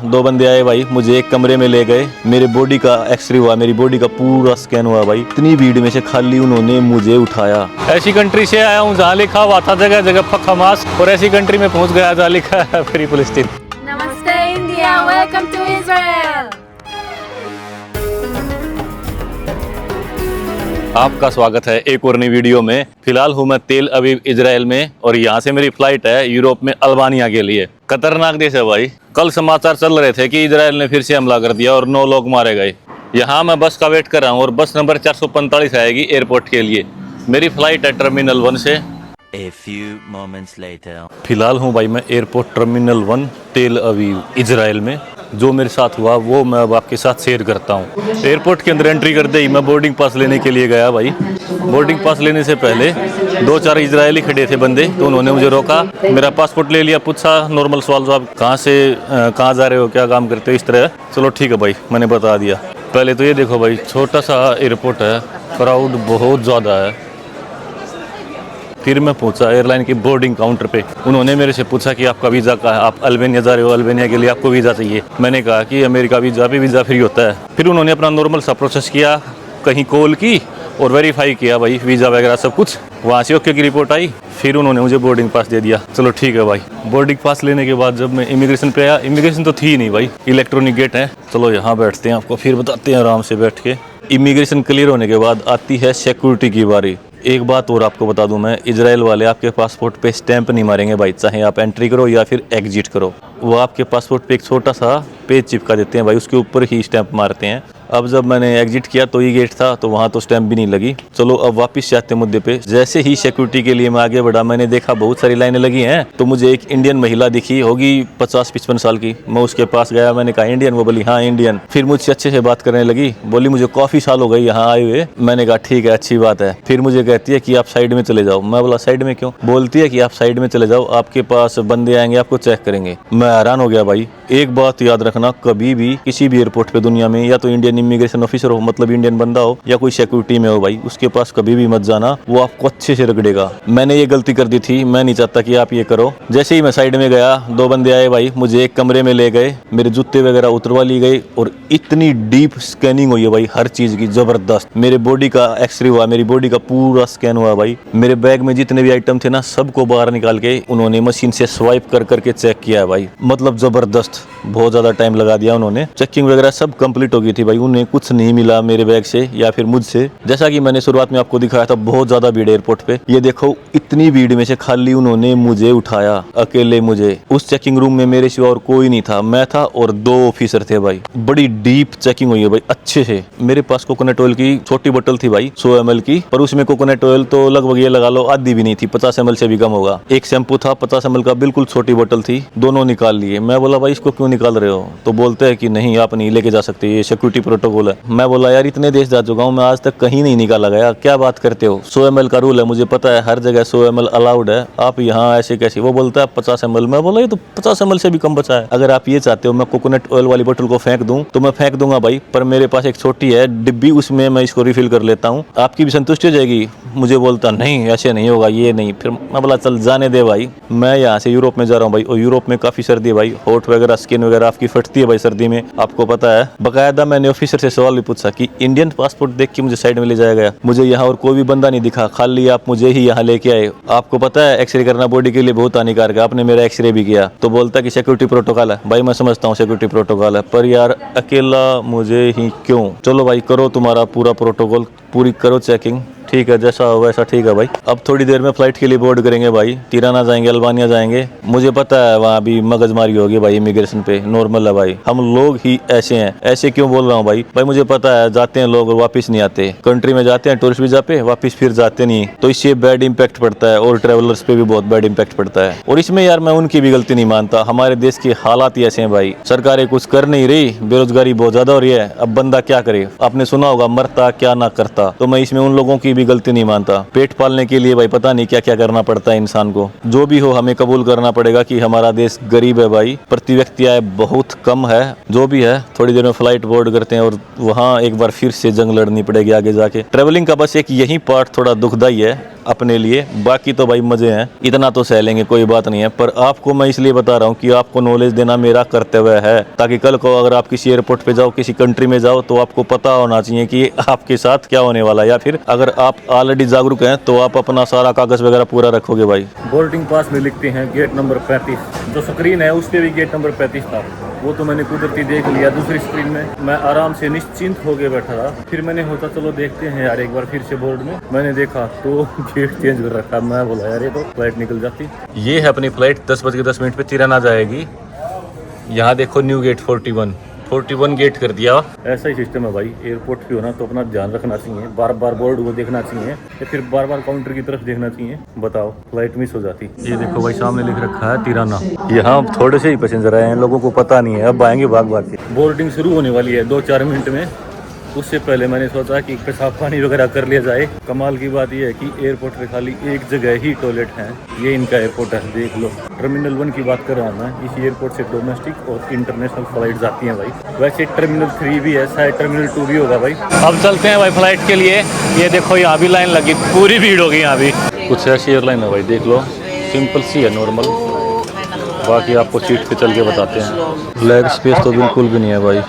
दो बंदे आए भाई, मुझे एक कमरे में ले गए, मेरे बॉडी का एक्सरे हुआ, मेरी बॉडी का पूरा स्कैन हुआ भाई। इतनी भीड़ में से खाली उन्होंने मुझे उठाया। ऐसी कंट्री से आया हूँ जहाँ लिखा हुआ था जगह जगह पक्का मास्क, और ऐसी कंट्री में पहुँच गया जहाँ लिखा है फ्री पैलेस्टीन। नमस्ते इंडिया, वेलकम टू इजराइल। आपका स्वागत है एक और नई वीडियो में। फिलहाल हूँ मैं तेल अवीव इजराइल में, और यहाँ से मेरी फ्लाइट है यूरोप में अल्बानिया के लिए। खतरनाक देश है भाई। कल समाचार चल रहे थे कि इजराइल ने फिर से हमला कर दिया और 9 लोग मारे गए। यहाँ मैं बस का वेट कर रहा हूँ और बस नंबर 445 आएगी एयरपोर्ट के लिए। मेरी फ्लाइट है टर्मिनल 1 से। A few moments later. फिलहाल हूँ भाई मैं एयरपोर्ट टर्मिनल 1 तेल अवीव इजराइल में। जो मेरे साथ हुआ वो मैं अब आपके साथ शेयर करता हूँ। एयरपोर्ट के अंदर एंट्री करते ही मैं बोर्डिंग पास लेने के लिए गया भाई। बोर्डिंग पास लेने से पहले 2-4 इजरायली खड़े थे बंदे, तो उन्होंने मुझे रोका, मेरा पासपोर्ट ले लिया, पूछा नॉर्मल सवाल जवाब, कहाँ से कहाँ जा रहे हो, क्या काम करते हो, इस तरह। चलो ठीक है भाई, मैंने बता दिया। पहले तो ये देखो भाई, छोटा सा एयरपोर्ट है, क्राउड बहुत ज़्यादा है। फिर मैं पहुंचा एयरलाइन की बोर्डिंग काउंटर पे। उन्होंने मेरे से पूछा कि आपका वीज़ा कहाँ है, आप अल्बानिया जा रहे हो, अल्बानिया के लिए आपको वीज़ा चाहिए। मैंने कहा कि अमेरिका वीज़ा पे वीज़ा फ्री होता है। फिर उन्होंने अपना नॉर्मल सा प्रोसेस किया, कहीं कॉल की और वेरीफाई किया भाई वीज़ा वगैरह सब कुछ। वहाँ से ओके की रिपोर्ट आई, फिर उन्होंने मुझे बोर्डिंग पास दे दिया। चलो ठीक है भाई। बोर्डिंग पास लेने के बाद जब मैं इमिग्रेशन पे आया, इमिग्रेशन तो थी नहीं भाई, इलेक्ट्रॉनिक गेट है। चलो यहाँ बैठते हैं, आपको फिर बताते हैं आराम से बैठ के। इमिग्रेशन क्लियर होने के बाद आती है सिक्योरिटी की बारी। एक बात और आपको बता दूं मैं, इजराइल वाले आपके पासपोर्ट पे स्टैंप नहीं मारेंगे भाई, चाहे आप एंट्री करो या फिर एग्जिट करो। वो आपके पासपोर्ट पे एक छोटा सा पेज चिपका देते हैं भाई, उसके ऊपर ही स्टैंप मारते हैं। अब जब मैंने एग्जिट किया तो ये गेट था, तो वहाँ तो स्टैंप भी नहीं लगी। चलो अब वापस से आते मुद्दे पे। जैसे ही सिक्योरिटी के लिए मैं आगे बढ़ा, मैंने देखा बहुत सारी लाइनें लगी हैं, तो मुझे एक इंडियन महिला दिखी, होगी 50-55 साल की। मैं उसके पास गया, मैंने कहा इंडियन? वो बोली हाँ इंडियन। फिर मुझसे अच्छे से बात करने लगी, बोली मुझे काफ़ी साल हो गए यहाँ आए हुए। मैंने कहा ठीक है, अच्छी बात है। फिर मुझे कहती है कि आप साइड में चले जाओ। मैं बोला साइड में क्यों? बोलती है कि आप साइड में चले जाओ, आपके पास बंदे आएंगे, आपको चेक करेंगे। मैं हैरान हो गया भाई। एक बात याद रखना, कभी भी किसी भी एयरपोर्ट पे दुनिया में, या तो इंडियन इमिग्रेशन ऑफिसर हो, मतलब इंडियन बंदा हो, या कोई सिक्योरिटी में हो भाई, उसके पास कभी भी मत जाना, वो आपको अच्छे से रगड़ेगा। मैंने ये गलती कर दी थी, मैं नहीं चाहता कि आप ये करो। जैसे ही मैं साइड में गया, 2 बंदे आए भाई, मुझे एक कमरे में ले गए, मेरे जूते वगैरह उतरवा ली गई, और इतनी डीप स्कैनिंग हुई है भाई हर चीज की, जबरदस्त। मेरे बॉडी का एक्सरे हुआ, मेरी बॉडी का पूरा स्कैन हुआ भाई। मेरे बैग में जितने भी आइटम थे ना, सबको बाहर निकाल के उन्होंने मशीन से स्वाइप कर करके चेक किया है भाई, मतलब जबरदस्त। बहुत ज्यादा टाइम लगा दिया उन्होंने। चेकिंग वगैरह सब कंप्लीट हो गई थी भाई, उन्हें कुछ नहीं मिला मेरे बैग से या फिर मुझसे। जैसा कि मैंने शुरुआत में आपको दिखाया था, बहुत ज्यादा भीड़ एयरपोर्ट पे। ये देखो, इतनी भीड़ में से खाली उन्होंने मुझे उठाया, अकेले मुझे। उस चेकिंग रूम में मेरे सिवा और कोई नहीं था, मैं था और 2 ऑफिसर थे भाई। बड़ी डीप चेकिंग हुई है भाई, अच्छे से। मेरे पास कोकोनट ऑयल की छोटी बोतल थी भाई, 100 ml की, पर उसमें कोकोनट ऑयल तो लगभग ये लगा लो आधी भी नहीं थी, 50 ml से भी कम होगा। एक शैम्पू था 50 ml का, बिल्कुल छोटी बोतल थी, दोनों निकाल लिए। मैं बोला भाई इसको क्यों निकाल रहे हो? तो बोलते हैं कि नहीं आप नहीं लेके जा सकते, ये सिक्योरिटी प्रोटोकॉल है। मैं बोला यार इतने देश जा चुका हूँ, मैं आज तक कहीं नहीं निकाला गया, क्या बात करते हो? 100 ml का रूल है, मुझे पता है हर जगह 100 ml अलाउड है, आप यहाँ ऐसे कैसे? वो बोलता है 50 ml। मैं बोला ये तो 50 ml से भी कम बचा है। अगर आप ये चाहते हो मैं कोकोनट ऑयल वाली बोतल को फेंक दूं तो मैं फेंक दूंगा भाई, पर मेरे पास एक छोटी है डिब्बी, उसमें मैं इसको रिफिल कर लेता हूँ, आपकी भी संतुष्टि हो जाएगी। मुझे बोलता नहीं ऐसे नहीं होगा, ये नहीं। फिर मैं बोला चल जाने दे भाई, मैं यहाँ से यूरोप में जा रहा हूँ भाई, और यूरोप में काफी सर्दी है भाई, होठ वगैरह स्किन वगैरह आपकी फटती है भाई सर्दी में, आपको पता है। बकायदा मैंने ऑफिसर से सवाल भी पूछा कि इंडियन पासपोर्ट देख के मुझे साइड में ले जाया गया, मुझे यहाँ और कोई भी बंदा नहीं दिखा, खाली आप मुझे ही यहाँ लेके आए। आपको पता है एक्सरे करना बॉडी के लिए बहुत हानिकारक है, आपने मेरा एक्सरे भी किया। तो बोलता कि सिक्योरिटी प्रोटोकॉल है। भाई मैं समझता हूँ सिक्योरिटी प्रोटोकॉल है, पर यार अकेला मुझे ही क्यों? चलो भाई करो तुम्हारा पूरा प्रोटोकॉल, पूरी करो चेकिंग, ठीक है जैसा हो वैसा ठीक है भाई। अब थोड़ी देर में फ्लाइट के लिए बोर्ड करेंगे भाई, तिराना जाएंगे, अल्बानिया जाएंगे। मुझे पता है वहाँ भी मगजमारी होगी भाई इमिग्रेशन पे, नॉर्मल है भाई, हम लोग ही ऐसे हैं। ऐसे क्यों बोल रहा हूँ भाई? भाई मुझे पता है जाते हैं लोग और वापस नहीं आते, कंट्री में जाते हैं टूरिस्ट वीजा पे, वापस फिर जाते नहीं, तो इससे बैड इम्पैक्ट पड़ता है और ट्रेवलर्स पे भी बहुत बैड इम्पैक्ट पड़ता है। और इसमें यार मैं उनकी भी गलती नहीं मानता, हमारे देश के हालात ही ऐसे हैं भाई, सरकारें कुछ कर नहीं रही, बेरोजगारी बहुत ज्यादा हो रही है, अब बंदा क्या करे? आपने सुना होगा मरता क्या ना करता, तो मैं इसमें उन लोगों की भी गलती नहीं मानता। पेट पालने के लिए भाई पता नहीं क्या क्या करना पड़ता है इंसान को। जो भी हो हमें कबूल करना पड़ेगा कि हमारा देश गरीब है भाई, प्रति व्यक्ति आय बहुत कम है। जो भी है थोड़ी देर में फ्लाइट बोर्ड करते हैं और वहाँ एक बार फिर से जंग लड़नी पड़ेगी आगे जाके। ट्रेवलिंग का बस एक यही पार्ट थोड़ा दुखदाई है अपने लिए, बाकी तो भाई मजे हैं, इतना तो सह लेंगे, कोई बात नहीं है। पर आपको मैं इसलिए बता रहा हूँ कि आपको नॉलेज देना मेरा कर्तव्य है, ताकि कल को अगर आप किसी एयरपोर्ट पे जाओ, किसी कंट्री में जाओ, तो आपको पता होना चाहिए कि आपके साथ क्या होने वाला है। या फिर अगर आप ऑलरेडी जागरूक हैं तो आप अपना सारा कागज वगैरह पूरा रखोगे भाई। बोर्डिंग पास में लिखते हैं गेट नंबर 35, जो स्क्रीन है उस पर भी गेट नंबर 35 था, वो तो मैंने कुदरती देख लिया। दूसरी स्क्रीन में मैं आराम से निश्चिंत होके बैठा था। फिर मैंने होता चलो देखते हैं यार एक बार फिर से बोर्ड में, मैंने देखा तो गेट चेंज कर रखा। मैं बोला यार ये तो फ्लाइट निकल जाती। ये है अपनी फ्लाइट 10:10 पे तिराना जाएगी। यहाँ देखो न्यू गेट 41 गेट कर दिया। ऐसा ही सिस्टम है भाई, एयरपोर्ट पे हो ना तो अपना ध्यान रखना चाहिए, बार बार बोर्ड को देखना चाहिए या फिर बार बार काउंटर की तरफ देखना चाहिए। बताओ फ्लाइट मिस हो जाती। ये देखो भाई सामने लिख रखा है तिराना। यहाँ थोड़े से ही पैसेंजर आए हैं, लोगों को पता नहीं है, अब आएंगे भाग भाग के। बोर्डिंग शुरू होने वाली है 2-4 मिनट में। उससे पहले मैंने सोचा कि पेशाब पानी वगैरह कर लिया जाए। कमाल की बात यह है कि एयरपोर्ट पे खाली एक जगह ही टॉयलेट है। ये इनका एयरपोर्ट है, देख लो। टर्मिनल 1 की बात कर रहा हूँ मैं। इस एयरपोर्ट से डोमेस्टिक और इंटरनेशनल फ्लाइट जाती हैं भाई। वैसे टर्मिनल 3 भी है, शायद टर्मिनल 2 भी होगा भाई। अब चलते हैं भाई फ्लाइट के लिए। ये देखो यहाँ भी लाइन लगी, पूरी भीड़ होगी यहाँ भी। कुछ ऐसी एयरलाइन है भाई, देख लो, सिंपल सी है, नॉर्मल। बाकी आपको सीट पे चल के बताते हैं। लेग स्पेस तो बिल्कुल भी नहीं है भाई,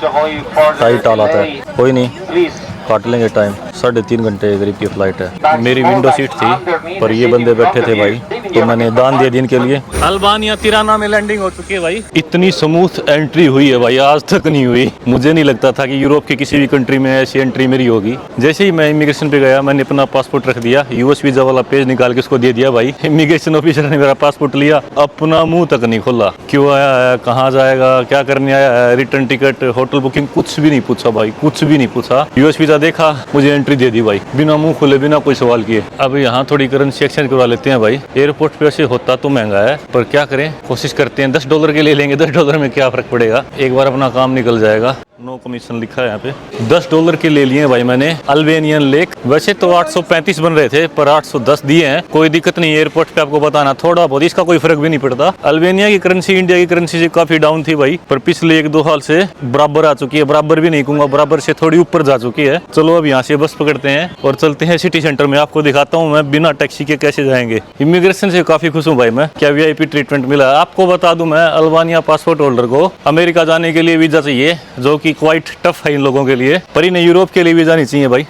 टाइट हाल आता है। कोई नहीं, काट लेंगे टाइम। 3.5 घंटे करीब की फ्लाइट है। मेरी विंडो सीट थी पर ये बंदे बैठे थे भाई, तो मैंने दान दिया दिन के लिए। अल्बानिया तिराना में लैंडिंग हो चुकी है भाई। इतनी स्मूथ एंट्री हुई है भाई, आज तक नहीं हुई। मुझे नहीं लगता था कि यूरोप के किसी भी कंट्री में ऐसी एंट्री मेरी होगी। जैसे ही मैं इमिग्रेशन पे गया, मैंने अपना पासपोर्ट रख दिया, यूएस वीजा वाला पेज निकाल के उसको दे दिया भाई। इमिग्रेशन ऑफिसर ने मेरा पासपोर्ट लिया, अपना मुंह तक नहीं खोला। क्यों आया है, कहाँ जाएगा, क्या करने आया है, रिटर्न टिकट, होटल बुकिंग, कुछ भी नहीं पूछा भाई, कुछ भी नहीं पूछा। यूएस वीजा देखा, मुझे एंट्री दे दी भाई, बिना मुंह खोले, बिना कोई सवाल किए। अब यहाँ थोड़ी करेंसी एक्सचेंज करवा लेते हैं भाई। एयरपोर्ट पे वैसे होता तो महंगा है, पर क्या करें, कोशिश करते हैं। $10 के ले लेंगे, $10 में क्या फर्क पड़ेगा, एक बार अपना काम निकल जाएगा। नो कमीशन लिखा है यहाँ पे। $10 के ले लिए भाई मैंने। अल्बानियन लेक वैसे तो 835 बन रहे थे, पर 810 दिए हैं। कोई दिक्कत नहीं, एयरपोर्ट पे आपको बताना थोड़ा बहुत, इसका कोई फर्क भी नहीं पड़ता। अल्बानिया की करेंसी इंडिया की करेंसी से काफी डाउन थी भाई, पर पिछले 1-2 साल से बराबर आ चुकी है। बराबर भी नहीं कहूंगा, बराबर से थोड़ी ऊपर जा चुकी है। चलो अब यहाँ से बस पकड़ते हैं और चलते हैं सिटी सेंटर में। आपको दिखाता हूँ मैं बिना टैक्सी के कैसे जाएंगे। इमिग्रेशन से काफी खुश हूँ भाई मैं, क्या VIP ट्रीटमेंट मिला। आपको बता दूं, मैं अल्बानिया पासपोर्ट होल्डर को अमेरिका जाने के लिए वीजा चाहिए, जो कि क्वाइट टफ है इन लोगों के लिए, पर इन्हें यूरोप के लिए वीजा नहीं चाहिए भाई।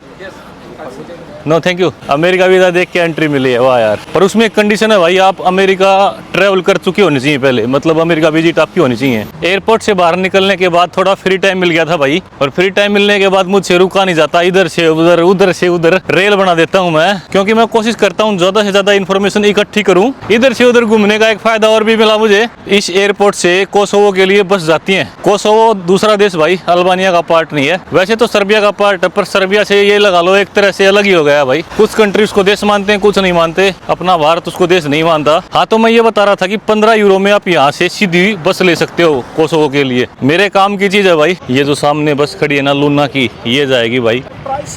No thank you. America visa देख के एंट्री मिली है, वाह यार। पर उसमें एक कंडीशन है भाई, आप अमेरिका ट्रैवल कर चुके होने चाहिए पहले, मतलब अमेरिका विजिट आपकी होनी चाहिए। एयरपोर्ट से बाहर निकलने के बाद थोड़ा फ्री टाइम मिल गया था भाई, और फ्री टाइम मिलने के बाद मुझसे रुका नहीं जाता, इधर से उधर, उधर से उधर रेल बना देता हूँ मैं, क्योंकि मैं कोशिश करता हूँ ज्यादा से ज्यादा इन्फॉर्मेशन इकट्ठी करूँ। इधर से उधर घूमने का एक फायदा और भी मिला मुझे। इस एयरपोर्ट से कोसोवो के लिए बस जाती है। कोसोवो दूसरा देश भाई, अल्बानिया का पार्ट नहीं है। वैसे तो सर्बिया का पार्ट है, पर सर्बिया से ये लगा लो एक तरह से अलग ही हो गया भाई। कुछ कंट्री उसको देश मानते हैं, कुछ नहीं मानते। अपना भारत उसको देश नहीं मानता। हाँ, तो मैं ये बता रहा था कि 15 यूरो में आप यहाँ से सीधी बस ले सकते हो कोसोवो के लिए। मेरे काम की चीज है भाई। ये जो सामने बस खड़ी है ना लूना की, ये जाएगी भाई।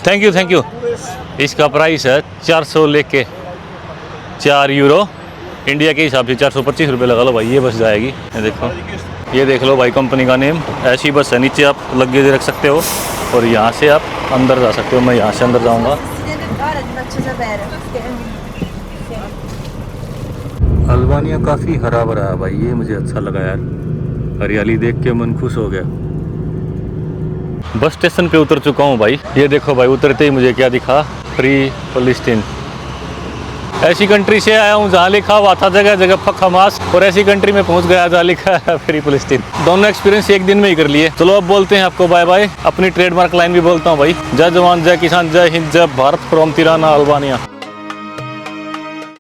Thank you thank you. इसका प्राइस है 400 लेके 4 यूरो, इंडिया के हिसाब से 425 रुपये लगा लो भाई। ये बस जाएगी, ये देखो, ये देख लो भाई कंपनी का नेम। ऐसी बस है, नीचे आप लगेज रख सकते हो और यहाँ से आप अंदर जा सकते हो। मैं यहाँ से अंदर जाऊँगा। अल्बानिया काफ़ी हरा भरा है भाई, ये मुझे अच्छा लगा यार। हरियाली देख के मन खुश हो गया। बस स्टेशन पे उतर चुका हूँ भाई। ये देखो भाई, उतरते ही मुझे क्या दिखा, फ्री पैलेस्टीन। ऐसी कंट्री से आया हूँ जहाँ लिखा हुआ था जगह जगह फक हमास, और ऐसी कंट्री में पहुँच गया जहाँ लिखा है फ्री पैलेस्टीन। दोनों एक्सपीरियंस एक दिन में ही कर लिए। चलो अब बोलते हैं आपको बाय बाय। अपनी ट्रेडमार्क लाइन भी बोलता हूँ भाई, जय जवान जय किसान जय हिंद जय भारत फ्रॉम तिराना अल्बानिया।